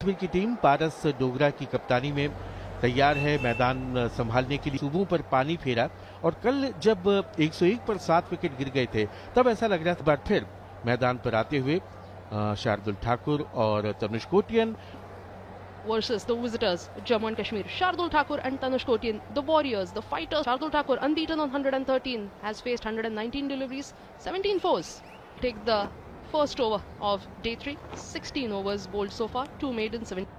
कश्मीर की टीम पारस डोगरा की कप्तानी में तैयार है मैदान संभालने के लिए। सूबों पर पानी फेरा और कल जब 101 पर 7 विकेट गिर गए थे तब ऐसा लग रहा था। बार फिर मैदान पर आते हुए शार्दुल ठाकुर और Tanush Kotian versus the visitors, Jammu and Kashmir. Shardul Thakur and Tanush Kotian, the warriors, the fighters. Shardul Thakur, unbeaten on 113, has faced 119 deliveries, 17 fours. Take the first over of day 3, 16 overs bowled so far, 2 maiden, 7.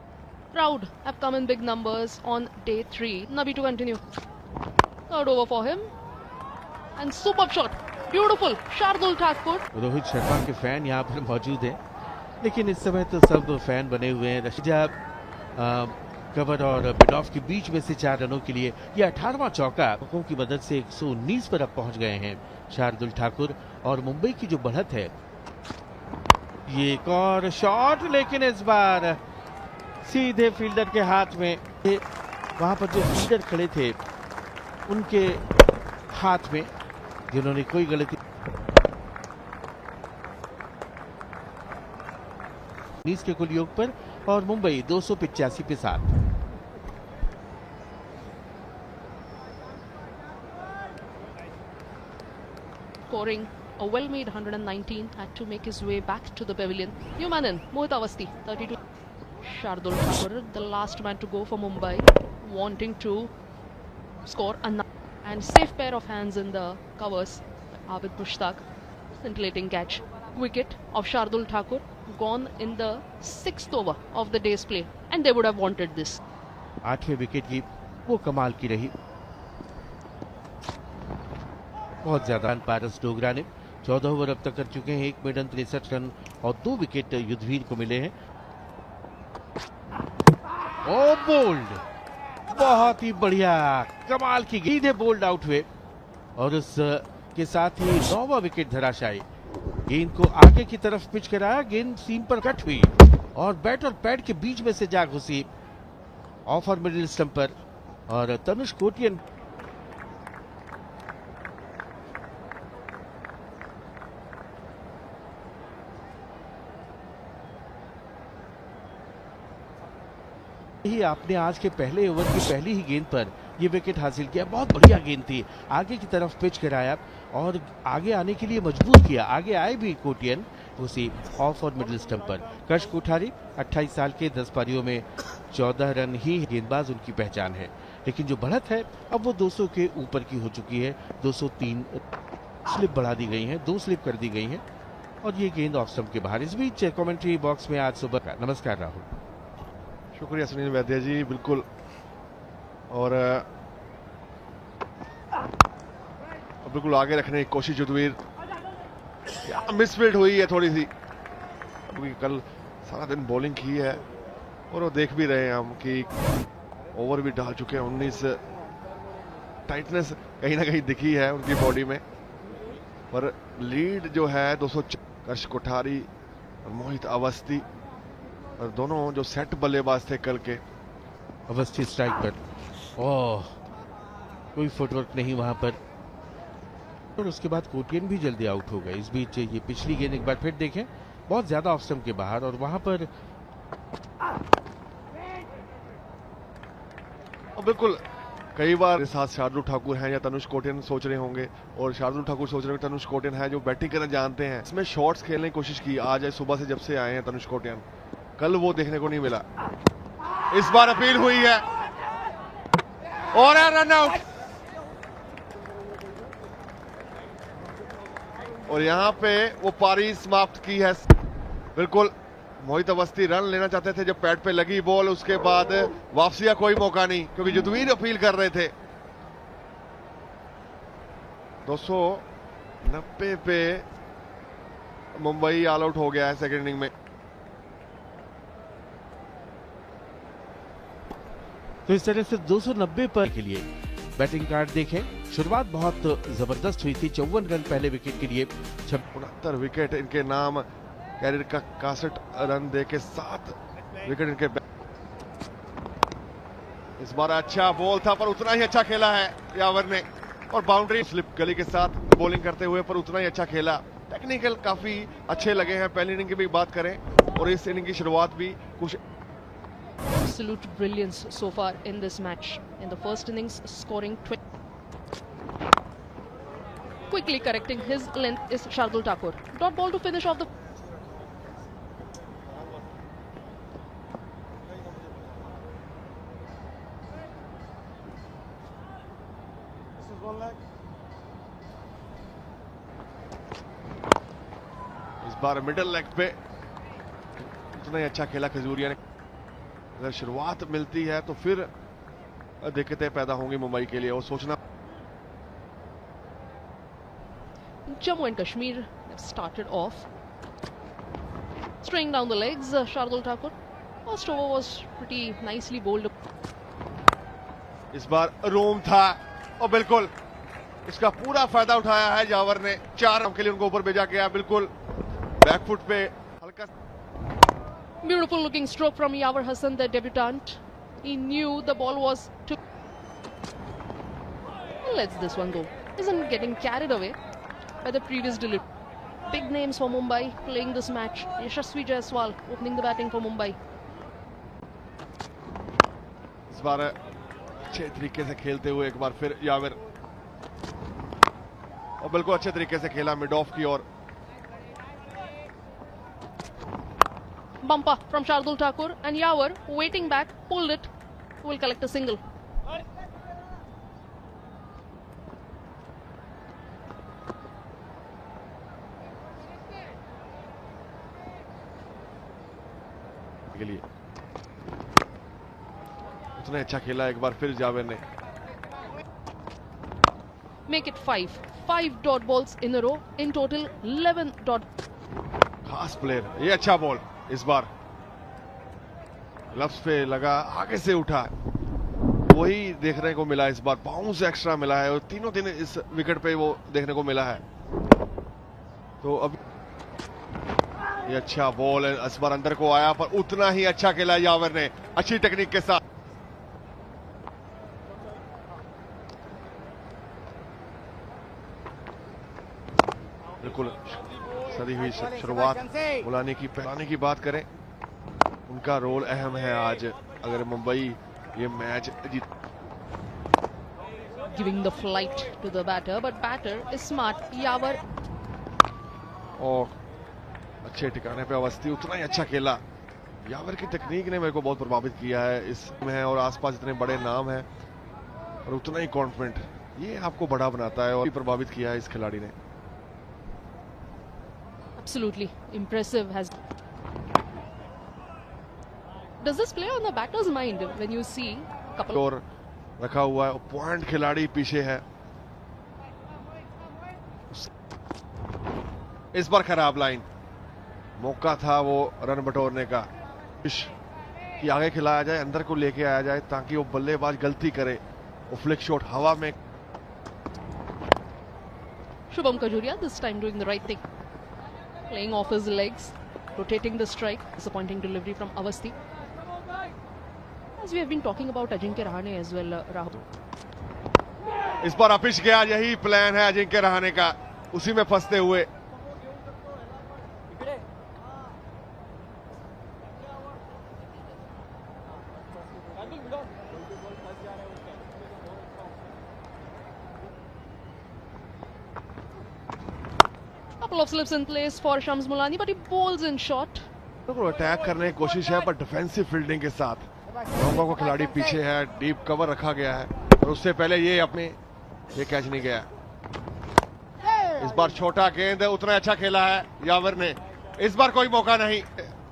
Crowd have come in big numbers on day 3. Nabi to continue. Third over for him. And superb shot. Beautiful. Shardul Thakur. Rohit Sharma के fan यहाँ पर मौजूद हैं, लेकिन इस समय तो सब फैन बने हुए हैं। रशीदा कवर और बिडॉफ के बीच में से 4 रनों के लिए यह 18वां चौका की मदद से 119 पर अब पहुंच गए हैं शार्दुल ठाकुर। और मुंबई की जो बढ़त है, ये एक और शॉट, लेकिन इस बार सीधे फील्डर के हाथ में। वहां पर जो फील्डर खड़े थे उनके हाथ में, जिन्होंने कोई गलती 19 के कुल योग पर, और मुंबई 285 पे 7। Scoring a well-made 119, had to make his way back to the pavilion. Yumanin, Mohit Awasthi, 32. Shardul Thakur, the last man to go for Mumbai, wanting to score and safe pair of hands in the covers. Abid Mushtaq, scintillating catch. Wicket of Shardul Thakur gone in the 6th over of the day's play, and they would have wanted this. 8वें wicket की वो कमाल की रही, बहुत ज्यादा। पारस डोगरा ने 14 over अब तक कर चुके हैं, 1 मेडन, 63 रन और 2 विकेट युद्धवीर को मिले हैं। ओ बोल्ड, बहुत ही बढ़िया, कमाल की गेंद, बोल्ड आउट हुए और उसके साथ ही 9वां विकेट धराशायी। गेंद को आगे की तरफ पिच कराया, गेंद सीम पर कट हुई और बैट और पैड के बीच में से जा घुसी ऑफ और मिडिल स्टंप पर। और तनुष कोटियन ही आपने आज के पहले ओवर की पहली ही गेंद पर यह विकेट हासिल किया। बहुत बढ़िया गेंद थी, आगे की तरफ पिच कराया और आगे आने के लिए मजबूर किया। आगे आए भी कोटियन उसी ऑफ और मिडिल स्टंप पर। कश कोठारी 28 साल के 10 पारियों में 14 रन ही गेंदबाज उनकी पहचान है, लेकिन जो बढ़त है अब वो 200 के ऊपर की हो चुकी है। 203 स्लिप बढ़ा दी गई है, 2 स्लिप कर दी गई है और ये गेंद ऑफ स्टंप के बाहर। इस बीच कमेंट्री बॉक्स में आज सुबह का नमस्कार राहुल। शुक्रिया सुनील वैद्य जी, बिल्कुल। और बिल्कुल आगे रखने की कोशिश युद्धवीर, मिसफील्ड हुई है थोड़ी सी, क्योंकि कल सारा दिन बॉलिंग की है और वो देख भी रहे हैं हम कि ओवर भी डाल चुके हैं 19। टाइटनेस कहीं ना कहीं दिखी है उनकी बॉडी में, पर लीड जो है 200। कश कोठारी और मोहित अवस्थी, और दोनों जो सेट बल्लेबाज थे कल के। अवस्थी स्ट्राइक पर, ओह कोई फुटवर्क नहीं वहां पर, और उसके बाद कोटियन भी जल्दी आउट हो गए। इस बीच ये पिछली गेंद एक बार फिर देखें, बहुत ज्यादा ऑफ स्टंप के बाहर, और वहां पर बिल्कुल कई बार साथ शार्दुल ठाकुर हैं या तनुष कोटियन सोच रहे होंगे, और शार्दुल ठाकुर सोच रहे होंगे तनुष कोटियन है जो बैटिंग करना जानते हैं। इसमें शॉट्स खेलने की कोशिश की आज सुबह से जब से आए हैं तनुष कोटियन, कल वो देखने को नहीं मिला। इस बार अपील हुई है और रन आउट, और यहां पे वो पारी समाप्त की है। बिल्कुल मोहित अवस्थी रन लेना चाहते थे, जब पैड पे लगी बॉल उसके बाद वापसी का कोई मौका नहीं, क्योंकि युद्धवीर अपील कर रहे थे। 290 पे मुंबई ऑल आउट हो गया है सेकेंड इनिंग में। तो इस तरह से 290 पर के लिए बैटिंग कार्ड देखें। शुरुआत बहुत जबरदस्त हुई थी, 54 रन पहले विकेट के लिए। 69 विकेट इनके नाम, कैरियर का 61 रन दे के 7 विकेट इनके। इस बार अच्छा बॉल था पर उतना ही अच्छा खेला है यावर ने, और बाउंड्री स्लिप गली के साथ बॉलिंग करते हुए पर उतना ही अच्छा खेला। टेक्निकल काफी अच्छे लगे हैं, पहली इनिंग की भी बात करें और इस इनिंग की शुरुआत भी कुछ Absolute brilliance so far in this match. In the first innings, scoring 20. Quickly correcting his length is Shardul Thakur. Dot ball to finish off the. इस बार मिडिल लेग पे उतना ही अच्छा खेला खजूरिया ने। अगर शुरुआत मिलती है तो फिर दिक्कतें पैदा होंगी मुंबई के लिए, और सोचना। Jammu and Kashmir have started off. Straying down the legs, Shardul Thakur. First over was pretty nicely bowled. इस बार रोम था और बिल्कुल इसका पूरा फायदा उठाया है यावर ने। 4 रन के लिए उनको ऊपर भेजा गया, बिल्कुल बैकफुट पे हल्का। Beautiful looking stroke from Yavar Hassan, the debutant. He knew the ball was to. Lets this one go. Isn't getting carried away by the previous delivery. Big names for Mumbai playing this match. Yashasvi Jaiswal opening the batting for Mumbai. इस बार अच्छे तरीके से खेलते हुए एक बार फिर यावर, और बिल्कुल अच्छे तरीके से खेला मिड ऑफ की ओर। Bumper from Shardul Thakur and Yavar waiting back, pulled it, will collect a single. के लिए उतना अच्छा खेला एक बार फिर जावेद ने। Make it 5. 5 dot balls in a row. In total 11 dot. खास प्लेयर, ये अच्छा बॉल इस बार ग्लव्स पे लगा, आगे से उठा, वही देखने को मिला। इस बार बाउंस एक्स्ट्रा मिला है और तीनों दिन इस विकेट पे वो देखने को मिला है। तो अब ये अच्छा बॉल है, इस बार अंदर को आया पर उतना ही अच्छा खेला यावर ने अच्छी टेक्निक के साथ। बिल्कुल सदी हुई शुरुआत। बुलाने की बात करें, उनका रोल अहम है आज अगर मुंबई ये match Jeet. Giving the flight to the batter, but batter is smart. Yavar. और अच्छे ठिकाने पे अवस्थी, उतना ही अच्छा खेला। यावर की तकनीक ने मेरे को बहुत प्रभावित किया है इसमें है, और आसपास इतने बड़े नाम हैं और उतना ही कॉन्फिडेंट, ये आपको बड़ा बनाता है और प्रभावित किया है इस खिलाड़ी ने। Absolutely impressive. Does this play on the batter's mind when you see couple? और रखा हुआ है, पॉइंट खिलाड़ी पीछे है। इस बार खराब लाइन, मौका था वो रन बटोरने का, कि आगे खिलाया जाए, अंदर को लेके आया जाए ताकि वो बल्लेबाज गलती करे। वो फ्लिक शॉट हवा में। Shubham Kajuria this time doing the right thing, playing off his legs, rotating the strike. Disappointing delivery from Avasthi. As we have been talking about Ajinkya Rahane as well, Rahul. इस बार अपिच गया, यही plan है अजिंक्य रहाणे का, उसी में फंसते हुए। Couple of slips in place for Shams Mulani, but he bowls in short. Attack करने की कोशिश है पर डिफेंसिव फील्डिंग के साथ। नौका को खिलाड़ी पीछे है, डीप कवर रखा गया है और उससे पहले ये कैच नहीं गया। इस बार छोटा गेंद है, उतना अच्छा खेला है यावर ने। इस बार कोई मौका नहीं,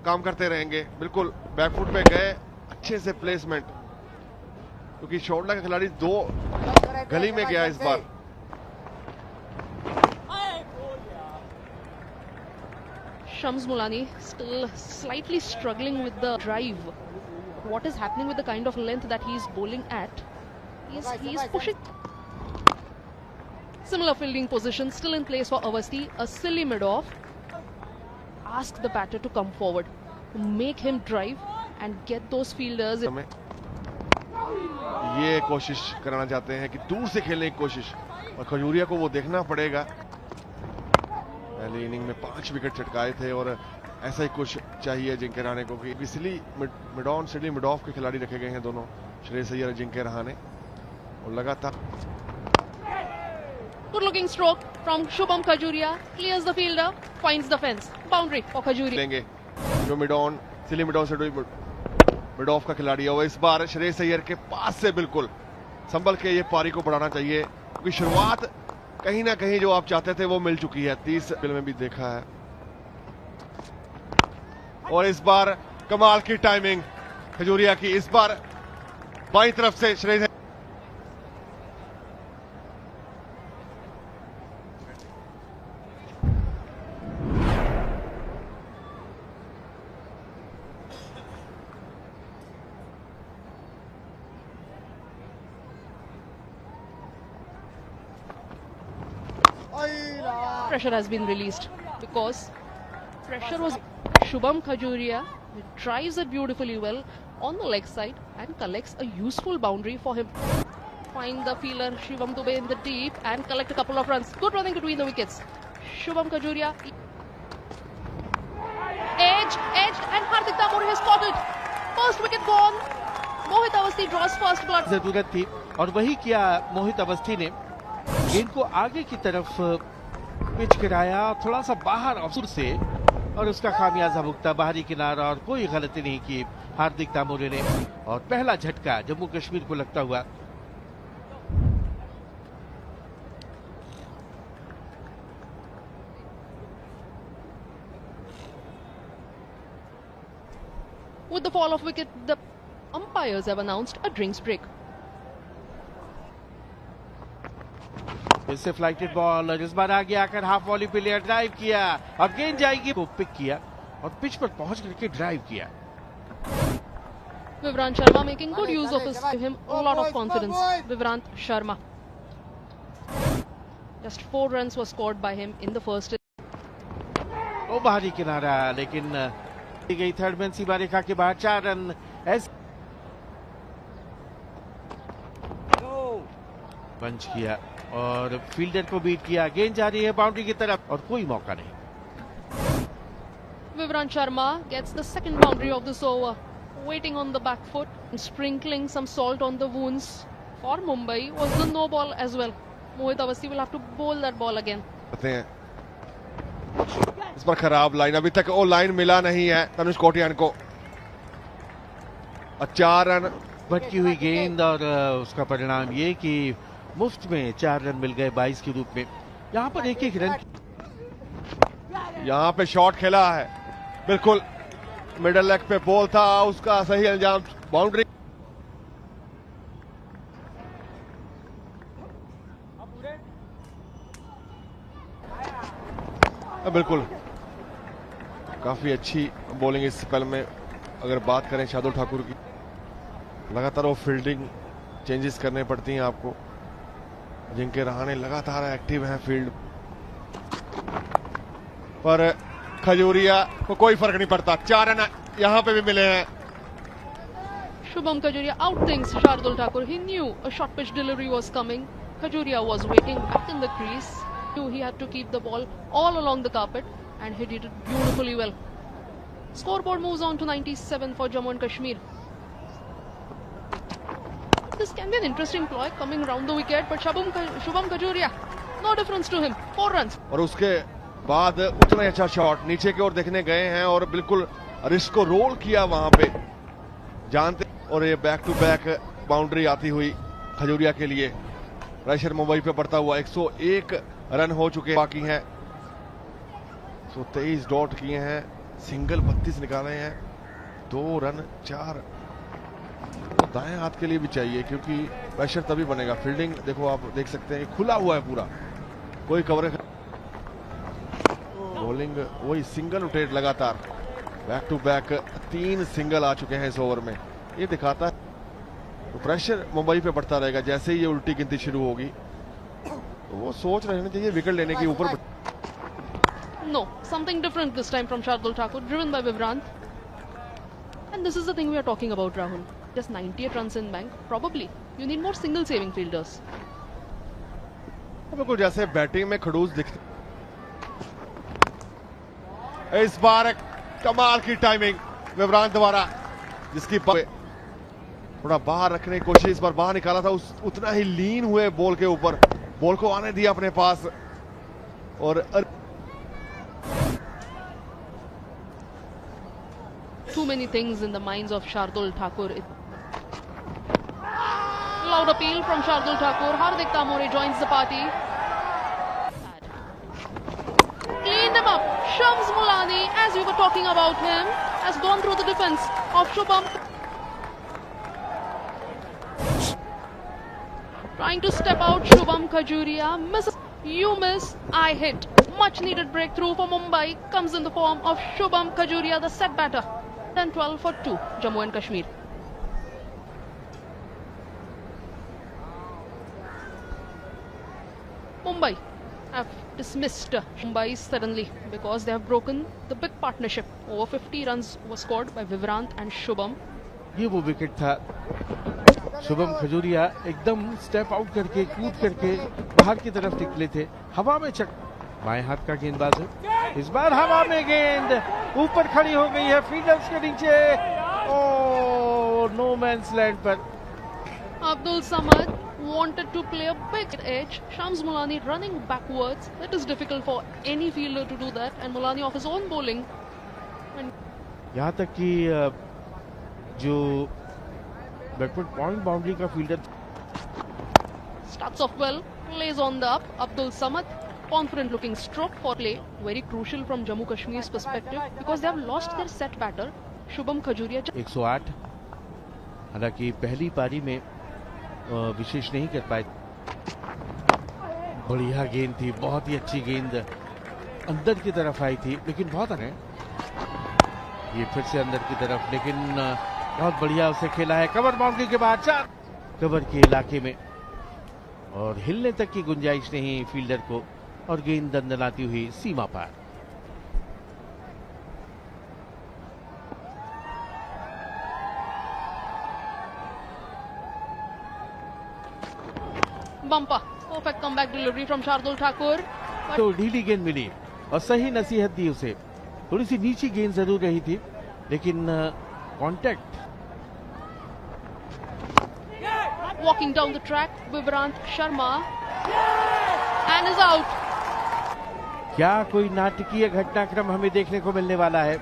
काम करते रहेंगे। बिल्कुल बैकफुट पे गए, अच्छे से प्लेसमेंट, क्योंकि शॉर्ट का खिलाड़ी 2 गली में गया इस बार। Shams Mulani still slightly struggling with the drive. What is happening with the kind of length that he is bowling at? He's pushing. Similar fielding position still in place for Avasthi. A silly mid-off. Ask the batter to come forward, to make him drive and get those fielders. ये कोशिश करना चाहते हैं कि दूर से खेलने की कोशिश, और खजूरिया को वो देखना पड़ेगा। पहली इनिंग में 5 विकेट चटकाए थे और ऐसा ही कुछ चाहिए अजिंक्य रहाणे को कि इसलिए mid on Siddeley mid of के खिलाड़ी रखे गए हैं दोनों, श्रेयस अय्यर अजिंक्य रहाणे, और लगातार Good looking stroke from Shubham Khajuria. Clears the fielder, finds the fence. Boundary for Khajuria. लेंगे जो mid on silly mid on से मिड ऑफ का खिलाड़ी है, वो इस बार श्रेयस अय्यर के पास से बिल्कुल संभल के ये पारी को बढ़ाना चाहिए, क्योंकि शुरुआत कहीं ना कहीं जो आप चाहते थे वो मिल चुकी है। 30 फिल्म में भी देखा है, और इस बार कमाल की टाइमिंग खजूरिया की, इस बार बाईं तरफ से Shreyas Pressure has been released because pressure was Shubham Khajuria. He drives it beautifully well on the leg side and collects a useful boundary for him. Find the fielder Shivam Dubey in the deep and collect a couple of runs. Good running between the wickets. Shubham Khajuria. Edged and Hardik Damore has caught it. First wicket gone. Mohit Awasthi draws first blood. जरूरत थी और वही किया मोहित अवस्थी ने, गेंद को आगे की तरफ पिच कराया, थोड़ा सा बाहर अफसर से, और उसका खामियाजा भुगता बाहरी किनारा, और कोई गलती नहीं की हार्दिक दामोरे ने, और पहला झटका जम्मू कश्मीर को लगता हुआ। With the fall of wicket, the umpires have announced a drinks break. इससे फ्लाइटेड बॉल, और इस बार आगे आकर हाफ वॉली पे लिया, ड्राइव किया, अब गेंद जाएगी, वो पिक किया और पिच पर पहुंच करके ड्राइव किया। Vivrant Sharma making good use of his, give him a lot of confidence. Vivrant Sharma. Just 4 runs were scored by him in the first. वो बाहरी किनारा, लेकिन गई थर्ड मैन सीमा रेखा के बाहर, 4 रन ऐसे पंच किया और फील्डर को बीट किया, गेंद जा रही है बाउंड्री की तरफ और कोई मौका नहीं। Vivrant Sharma gets the second boundary of this over. Waiting on the back foot and sprinkling some salt on the wounds for Mumbai was the no ball as well. Mohit Awasthi will have to bowl that ball again. इस पर खराब line, अभी तक वो line मिला नहीं है तनुष कोटियान को। 4 रन, भटकी हुई गेंद, और उसका परिणाम ये कि मुफ्त में 4 रन मिल गए 22 के रूप में। यहाँ पर एक रन, यहाँ पे शॉट खेला है, बिल्कुल मिडल लेग पे बॉल था, उसका सही अंजाम बाउंड्री। बिल्कुल काफी अच्छी बॉलिंग इस स्पेल में। अगर बात करें शार्दुल ठाकुर की, लगातार वो फील्डिंग चेंजेस करने पड़ती हैं आपको। अजिंक्य रहाणे लगातार एक्टिव हैं फील्ड पर, खजूरिया को कोई फर्क नहीं पड़ता। 4 रन यहां पे भी मिले हैं। Shubham Khajuria outthinks Shardul Thakur. He knew a short pitch delivery was coming. Khajuria was waiting back in the crease. He had to keep the ball all along the carpet and he did it beautifully well. Scoreboard moves on to 97 for Jammu and Kashmir. This can be an interesting ploy coming round the wicket, but Shubham Khajuria, no difference to him. 4 runs. और उसके बाद उतना अच्छा shot नीचे की ओर देखने गए हैं और बिल्कुल रिस्क को रोल किया वहां पे जानते, और ये बैक टू बैक बाउंड्री आती हुई खजूरिया के लिए। प्रेशर मुंबई पे पड़ता हुआ 101 रन हो चुके बाकी हैं। 123 डॉट किए हैं, सिंगल 32 निकाले हैं, 2 रन 4। तो दाएं हाथ के लिए भी चाहिए, क्योंकि प्रेशर तभी बनेगा। फील्डिंग देखो, आप देख सकते हैं खुला हुआ है पूरा, कोई कवरेज। बॉलिंग वही सिंगल उठेट लगातार, बैक टू बैक 3 सिंगल आ चुके हैं इस ओवर में। ये दिखाता है तो प्रेशर मुंबई पे बढ़ता रहेगा। जैसे ही ये उल्टी गिनती शुरू होगी तो वो सोच रहे चाहिए विकेट लेने के ऊपर। No, something different this time from Shardul Thakur, driven by Vivrant. And this is the thing we are talking about, Rahul. Just 98 runs in bank. Probably you need more single saving fielders. बिल्कुल जैसे batting में खड़ूस दिखते, इस बार कमाल की timing विवरान द्वारा, जिसकी थोड़ा बाहर रखने की कोशिश, इस बार बाहर निकाला था, उतना ही लीन हुए बॉल के ऊपर, बॉल को आने दिया अपने पास। और Too many things in the minds of Shardul Thakur. Loud appeal from Shardul Thakur. Hardik Tamore joins the party. Cleaned him up. Shams Mulani, as we were talking about him, has gone through the defense of Shubham. Trying to step out, Shubham Khajuria misses. You miss, I hit. Much needed breakthrough for Mumbai comes in the form of Shubham Khajuria, the set batter. 10-12 for 2, Jammu and Kashmir. Mumbai have dismissed Mumbai suddenly because they have broken the big partnership. Over 50 runs were scored by Vivrant and Shubham. ये वो wicket था। शुभम खजूरिया एकदम step out करके कूद करके बाहर की तरफ निकले थे, हवा में चक बाएं हाथ का गेंदबाज है, इस बार हवा में गेंद ऊपर खड़ी हो गई है फील्डर्स के नीचे, ओ नो मैंस लैंड पर। Abdul Samad wanted to play a big edge. Shams Mulani running backwards. It is difficult for any fielder to do that, and Mulani off his own bowling. And यहाँ तक कि जो backward point boundary का fielder starts off well, plays on the up. Abdul Samad, confident looking stroke for play. Very crucial from Jammu Kashmir's perspective because they have lost their set batter, Shubham Khajuria. 108, हालांकि पहली पारी में विशेष नहीं कर पाए। बढ़िया गेंद थी, बहुत ही अच्छी गेंद अंदर की तरफ आई थी, लेकिन बहुत है ये फिर से अंदर की तरफ, लेकिन बहुत बढ़िया उसे खेला है कवर बाउंड्री के बाद, चार कवर के इलाके में और हिलने तक की गुंजाइश नहीं फील्डर को, और गेंद दंदनाती हुई सीमा पार। Bumper, perfect comeback delivery from Shardul Thakur. तो ढीली गेंद मिली और सही नसीहत दी उसे, थोड़ी सी नीची गेंद जरूर रही थी, लेकिन contact. Walking down the track, Vivrant Sharma and is out. क्या कोई नाटकीय घटनाक्रम हमें देखने को मिलने वाला है।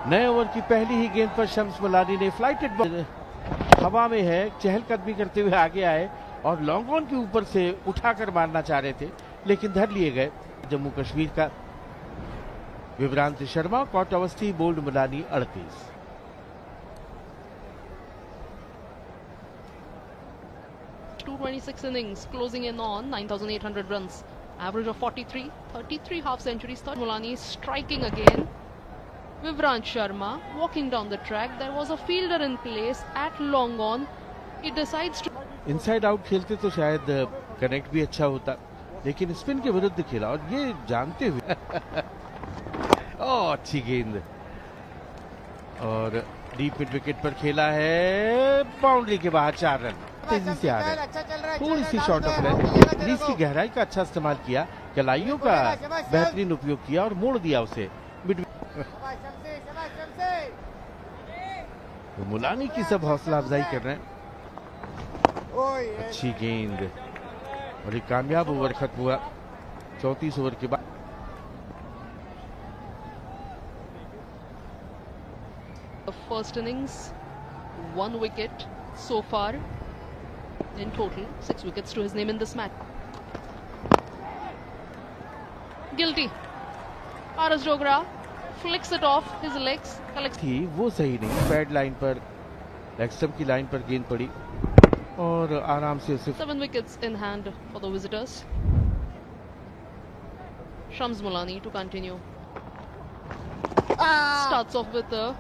नए ओवर की पहली ही गेंद पर शम्स मुलानी ने फ्लाइटेड बॉल हवा में है, चहलकदमी करते हुए आगे आए और लॉन्ग ऑन के ऊपर से उठाकर मारना चाह रहे थे, लेकिन धर लिए गए। जम्मू कश्मीर का Vivrant Sharma, caught Awasthi, bowled Mulani 38। .226 innings, closing in on 9,800 runs. Average of 43, 33 half centuries. Third Mulani striking again. Vivrant Sharma walking down the track. There was a fielder in place at long on. He decides to inside out खेलते तो शायद connect भी अच्छा होता, लेकिन spin के विरुद्ध खेला और ये जानते हुए अच्छी गेंद और डीप मिड विकेट पर खेला है, बाउंड्री के बाहर 4 रन। तेजी से आ रहे, थोड़ी सी शॉर्ट ऑफ लेंथ, क्रीज की गहराई का अच्छा इस्तेमाल किया, गहराइयों का बेहतरीन उपयोग किया और मोड़ दिया उसे मिड। तो मुलानी की सब हौसला अफजाई कर रहे हैं। अच्छी गेंद और एक कामयाब ओवर खत्म हुआ 34 ओवर के बाद। the first innings, 1 wicket so far. In total, 6 wickets to his name in this match. Guilty. Paras Dogra flicks it off his legs. Collects थी वो सही नहीं, पैड लाइन पर, लेग स्टंप की लाइन पर गेंद पड़ी और आराम से उसे 7 wickets in hand for the visitors. Shams Mulani to continue. Starts off with a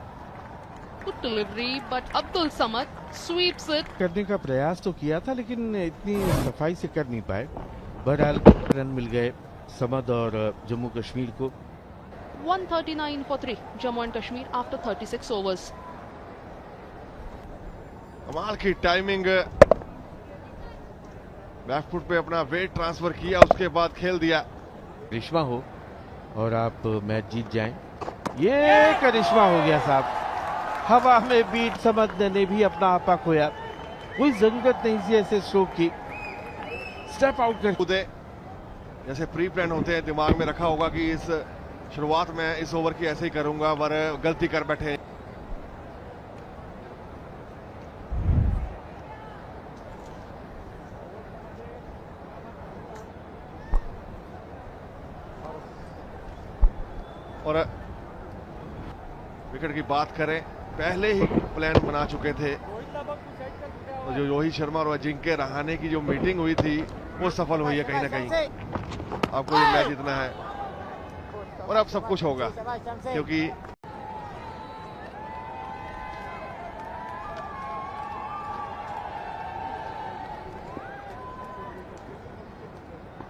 good delivery, but Abdul Samad sweeps it. करने का प्रयास तो किया था, लेकिन इतनी सफाई से कर नहीं पाए। बहरहाल रन मिल गए समद और जम्मू कश्मीर को। 139 for 3, Jammu and Kashmir after 36 overs. कमाल की टाइमिंग, बैक फुट पे अपना वेट ट्रांसफर किया, उसके बाद खेल दिया। ग्रीष्मा हो और आप मैच जीत जाएं, ये करिश्मा हो गया साहब, हवा में बीट समझने ने भी अपना आपा खोया। कोई जरूरत नहीं थी ऐसे स्ट्रोक की। स्टेप आउट कर खुदे जैसे प्री प्लान होते हैं, दिमाग में रखा होगा कि इस शुरुआत में इस ओवर की ऐसे ही करूंगा, पर गलती कर बैठे। और विकेट की बात करें, पहले ही प्लान बना चुके थे। तो जो रोहित शर्मा और अजिंक्य रहाणे की जो मीटिंग हुई थी वो सफल हुई है कहीं ना कहीं। आपको ये मैच जीतना है और अब सब कुछ होगा, क्योंकि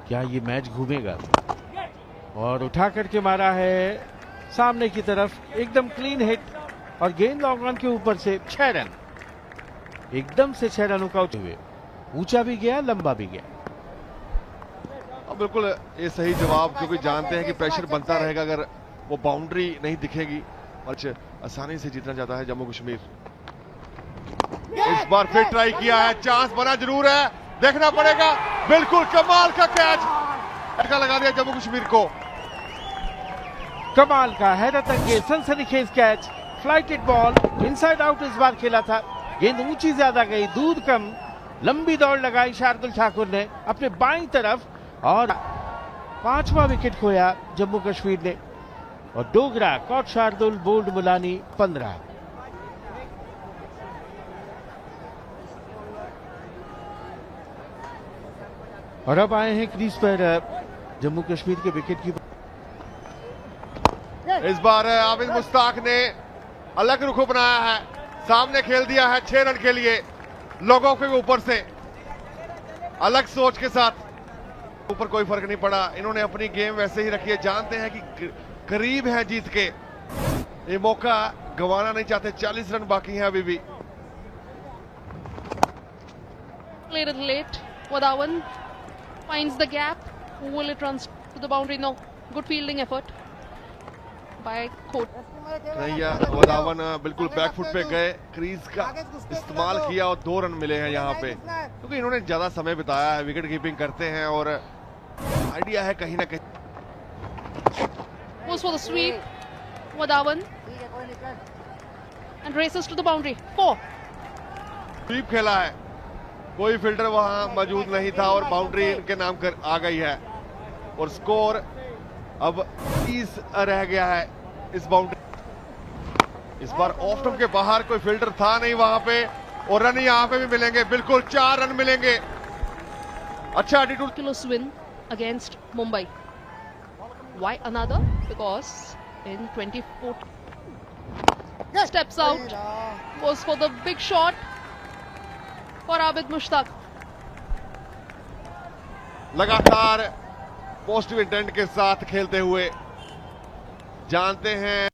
क्या ये मैच घूमेगा? और उठा करके मारा है सामने की तरफ, एकदम क्लीन हिट और गेंद लॉन्ग ऑन के ऊपर से 6 रन, एकदम से 6 रनों का आउट हुए। ऊंचा भी गया, लंबा भी गया। अब बिल्कुल ये सही जवाब, क्योंकि जानते हैं कि प्रेशर बनता रहेगा अगर वो बाउंड्री नहीं दिखेगी। और आसानी से जीतना चाहता है जम्मू कश्मीर। इस बार फिर ट्राई किया है, चांस बना जरूर है, देखना पड़ेगा। बिल्कुल कमाल का कैच लगा दिया जम्मू कश्मीर को। कमाल का हैरत अंगेज सनसनीखेज catch, flighted ball, inside out इस बार खेला था। गेंद ऊंची ज्यादा गई, दूर कम, लंबी दौड़ लगाई शार्दुल ठाकुर ने अपने बाईं तरफ और 5वां विकेट खोया जम्मू कश्मीर ने। और डोगरा, कॉट शार्दुल, बोल्ड मुलानी 15। और अब आए हैं क्रीज पर जम्मू कश्मीर के विकेट की। इस बार आबिद मुश्ताक ने अलग रुख बनाया है, सामने खेल दिया है 6 रन के लिए, लोगों के ऊपर से अलग सोच के साथ। ऊपर कोई फर्क नहीं पड़ा, इन्होंने अपनी गेम वैसे ही रखी है। जानते हैं कि करीब है जीत के, ये मौका गंवाना नहीं चाहते। 40 रन बाकी हैं अभी भी। Little late. Wadawan finds the gap. Will it runs to the boundary? No. Good fielding effort by Coat. Kanhaiya Wadhawan बिल्कुल बैकफुट पे गए, क्रीज का इस्तेमाल किया और 2 रन मिले हैं यहाँ पे, क्योंकि इन्होंने ज्यादा समय बिताया है, विकेट कीपिंग करते हैं और आइडिया है कहीं ना कहीं। Goes for the sweep. Wadawan and races to the boundary. 4. SVEEP खेला है, कोई फील्डर वहां मौजूद नहीं था और बाउंड्री इनके नाम कर आ गई है। और स्कोर अब 30 रह गया है इस बाउंड्री। इस बार ऑफ स्टंप के बाहर कोई फील्डर था नहीं वहां पे, और रन यहाँ पे भी मिलेंगे, बिल्कुल 4 रन मिलेंगे। अच्छा attitude. Ridiculous win against Mumbai. Why another? Because in 24 steps out, goes for the big shot for Abid Mushtaq. लगातार पॉजिटिव इंटेंट के साथ खेलते हुए, जानते हैं